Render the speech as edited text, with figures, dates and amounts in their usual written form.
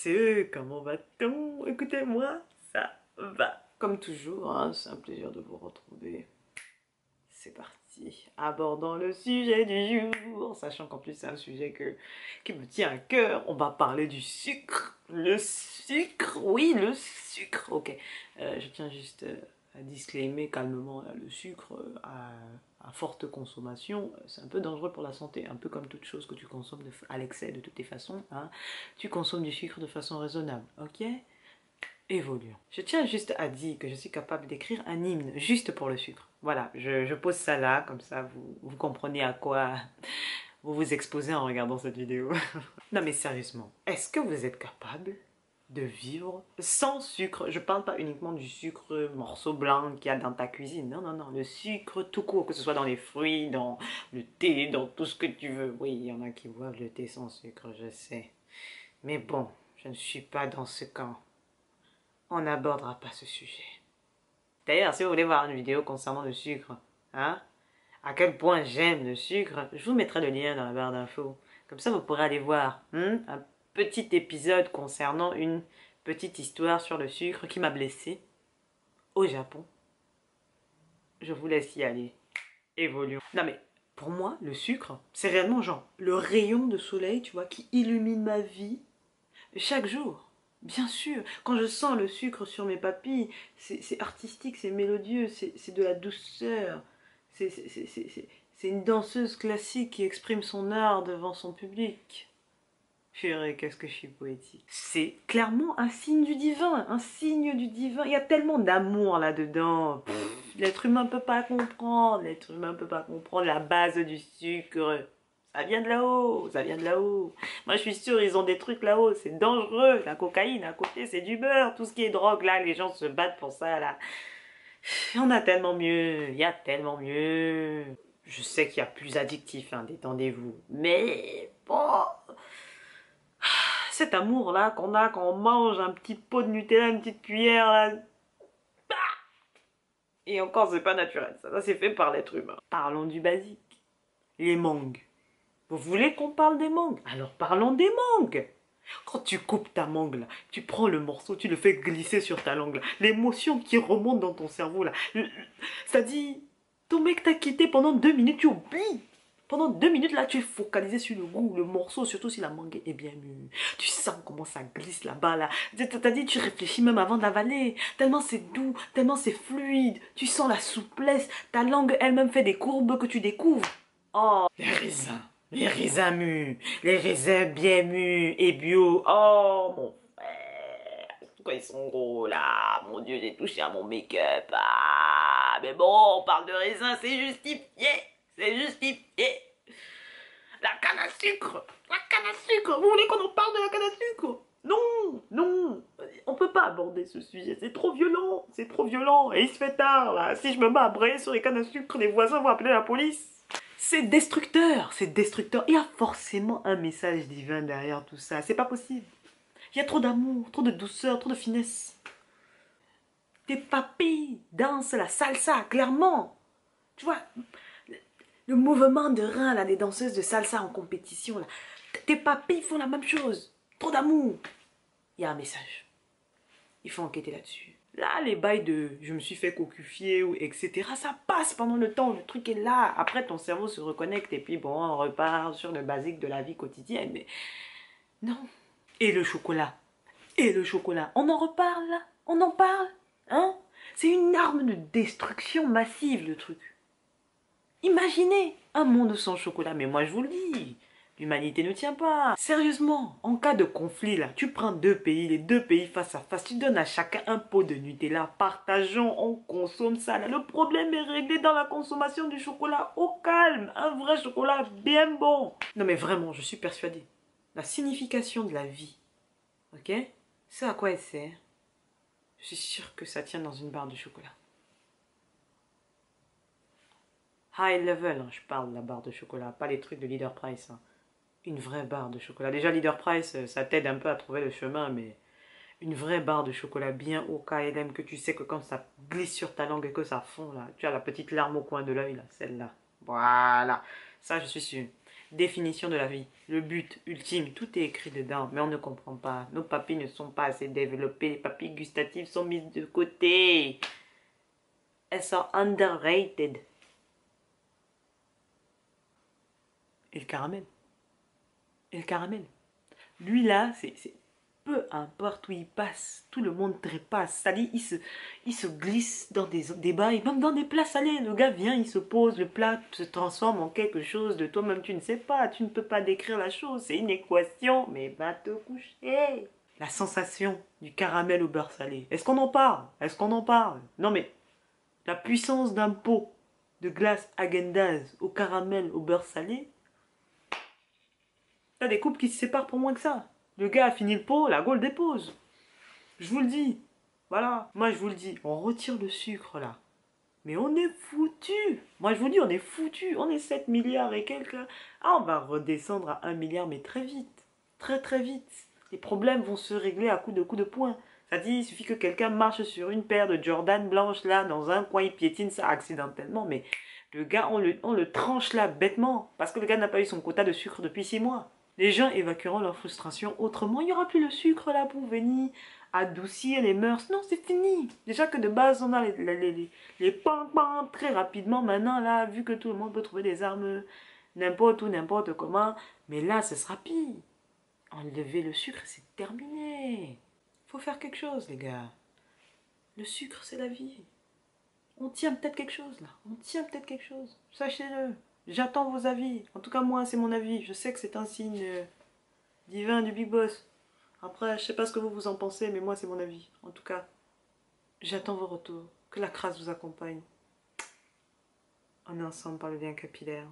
ceux, comment va-t-on? Écoutez-moi, ça va. Comme toujours, hein, c'est un plaisir de vous retrouver. C'est parti, abordons le sujet du jour, sachant qu'en plus c'est un sujet qui me tient à cœur. On va parler du sucre. Le sucre, oui, le sucre. Ok, je tiens juste à disclaimer calmement, là, le sucre à forte consommation, c'est un peu dangereux pour la santé, un peu comme toute chose que tu consommes à l'excès de toutes tes façons. Hein. Tu consommes du sucre de façon raisonnable, ok? Évoluons. Je tiens juste à dire que je suis capable d'écrire un hymne juste pour le sucre. Voilà, je pose ça là, comme ça vous comprenez à quoi vous vous exposez en regardant cette vidéo. Non mais sérieusement, est-ce que vous êtes capable de vivre sans sucre? Je parle pas uniquement du sucre morceau blanc qu'il y a dans ta cuisine. Non, non, non, le sucre tout court, que ce soit dans les fruits, dans le thé, dans tout ce que tu veux. Oui, il y en a qui boivent le thé sans sucre, je sais. Mais bon, je ne suis pas dans ce camp. On n'abordera pas ce sujet. D'ailleurs, si vous voulez voir une vidéo concernant le sucre, hein, à quel point j'aime le sucre, je vous mettrai le lien dans la barre d'infos. Comme ça, vous pourrez aller voir un petit épisode concernant une petite histoire sur le sucre qui m'a blessé au Japon. Je vous laisse y aller. Évoluons. Non mais, pour moi, le sucre, c'est réellement genre le rayon de soleil, tu vois, qui illumine ma vie chaque jour. Bien sûr, quand je sens le sucre sur mes papilles, c'est artistique, c'est mélodieux, c'est de la douceur. C'est une danseuse classique qui exprime son art devant son public. Purée, qu'est-ce que je suis poétique. C'est clairement un signe du divin, un signe du divin. Il y a tellement d'amour là-dedans. L'être humain ne peut pas comprendre, l'être humain ne peut pas comprendre la base du sucre. Ça vient de là-haut, ça vient de là-haut. Moi, je suis sûre, ils ont des trucs là-haut, c'est dangereux. La cocaïne, à côté, c'est du beurre. Tout ce qui est drogue, là, les gens se battent pour ça, là. On a tellement mieux, il y a tellement mieux. Je sais qu'il y a plus addictif, hein, détendez-vous. Mais, bon... Cet amour-là qu'on a quand on mange un petit pot de Nutella, une petite cuillère, là... Et encore, c'est pas naturel, ça c'est fait par l'être humain. Parlons du basique. Les mangues. Vous voulez qu'on parle des mangues? Alors parlons des mangues. Quand tu coupes ta mangue là, tu prends le morceau, tu le fais glisser sur ta langue là. L'émotion qui remonte dans ton cerveau là. Ça dit, ton mec t'a quitté pendant 2 minutes, tu oublies. Pendant 2 minutes là, tu es focalisé sur le goût, le morceau, surtout si la mangue est bien mûre. Tu sens comment ça glisse là-bas là. T'as dit, tu réfléchis même avant d'avaler. Tellement c'est doux, tellement c'est fluide. Tu sens la souplesse. Ta langue elle-même fait des courbes que tu découvres. Oh, les raisins mûrs, les raisins bien mûrs et bio. Oh, mon frère, pourquoi ils sont gros là? Mon Dieu, j'ai touché à mon make-up. Ah, mais bon, on parle de raisins, c'est justifié, c'est justifié. La canne à sucre, la canne à sucre. Vous voulez qu'on en parle de la canne à sucre? Non, non, on peut pas aborder ce sujet, c'est trop violent, c'est trop violent. Et il se fait tard là, si je me mets à brailler sur les cannes à sucre, les voisins vont appeler la police. C'est destructeur, c'est destructeur. Il y a forcément un message divin derrière tout ça. C'est pas possible. Il y a trop d'amour, trop de douceur, trop de finesse. Tes papilles dansent la salsa, clairement. Tu vois, le mouvement de rein là, des danseuses de salsa en compétition, là. Tes papilles font la même chose. Trop d'amour. Il y a un message. Il faut enquêter là-dessus. Là, les bails de je me suis fait cocufier ou etc. Ça passe pendant le temps, le truc est là. Après, ton cerveau se reconnecte et puis bon, on repart sur le basique de la vie quotidienne. Mais non. Et le chocolat? Et le chocolat? On en reparle là? On en parle? Hein? C'est une arme de destruction massive, le truc. Imaginez un monde sans chocolat. Mais moi, je vous le dis. L'humanité ne tient pas. Sérieusement, en cas de conflit, là, tu prends 2 pays, les 2 pays face à face, tu donnes à chacun un pot de Nutella, partageons, on consomme ça. Là. Le problème est réglé dans la consommation du chocolat au calme. Un vrai chocolat bien bon. Non mais vraiment, je suis persuadée. La signification de la vie, ok? C'est à quoi elle sert? Je suis sûre que ça tient dans une barre de chocolat. High level, hein, je parle de la barre de chocolat, pas les trucs de Leader Price. Hein. Une vraie barre de chocolat. Déjà, Leader Price, ça t'aide un peu à trouver le chemin, mais une vraie barre de chocolat bien au KLM, que tu sais que quand ça glisse sur ta langue et que ça fond, là, tu as la petite larme au coin de l'œil, là, celle-là. Voilà, ça, je suis sûre. définition de la vie, le but ultime, tout est écrit dedans, mais on ne comprend pas. Nos papilles ne sont pas assez développées, les papilles gustatives sont mises de côté. Elles sont underrated. Et le caramel. Et le caramel. Lui là, c'est peu importe où il passe, tout le monde trépasse. C'est-à-dire, il se glisse dans des bails, même dans des plats salés. Le gars vient, il se pose, le plat se transforme en quelque chose de toi-même, tu ne sais pas, tu ne peux pas décrire la chose. C'est une équation, mais va te coucher. La sensation du caramel au beurre salé. Est-ce qu'on en parle? Est-ce qu'on en parle? Non mais, la puissance d'un pot de glace Häagen-Dazs au caramel au beurre salé, t'as des couples qui se séparent pour moins que ça. Le gars a fini le pot, la gaule dépose. Je vous le dis. Voilà. Moi, je vous le dis. On retire le sucre, là. Mais on est foutu. Moi, je vous dis, on est foutu. On est 7 milliards et quelques. Ah, on va redescendre à 1 milliard, mais très vite. Très, très vite. Les problèmes vont se régler à coups de poing. C'est-à-dire, il suffit que quelqu'un marche sur une paire de Jordan blanches, là, dans un coin, il piétine ça accidentellement, mais le gars, on le tranche là, bêtement. Parce que le gars n'a pas eu son quota de sucre depuis 6 mois. Les gens évacueront leur frustration autrement. Il n'y aura plus le sucre là pour venir adoucir les mœurs. Non, c'est fini. Déjà que de base, on a les pam très rapidement. Maintenant, là, vu que tout le monde peut trouver des armes n'importe où, n'importe comment. Mais là, ce sera pire. Enlever le sucre, c'est terminé. Faut faire quelque chose, les gars. Le sucre, c'est la vie. On tient peut-être quelque chose, là. On tient peut-être quelque chose. Sachez-le. J'attends vos avis. En tout cas, moi, c'est mon avis. Je sais que c'est un signe divin du Big Boss. Après, je sais pas ce que vous en pensez, mais moi, c'est mon avis. En tout cas, j'attends vos retours. Que la crasse vous accompagne. On est ensemble par le lien capillaire.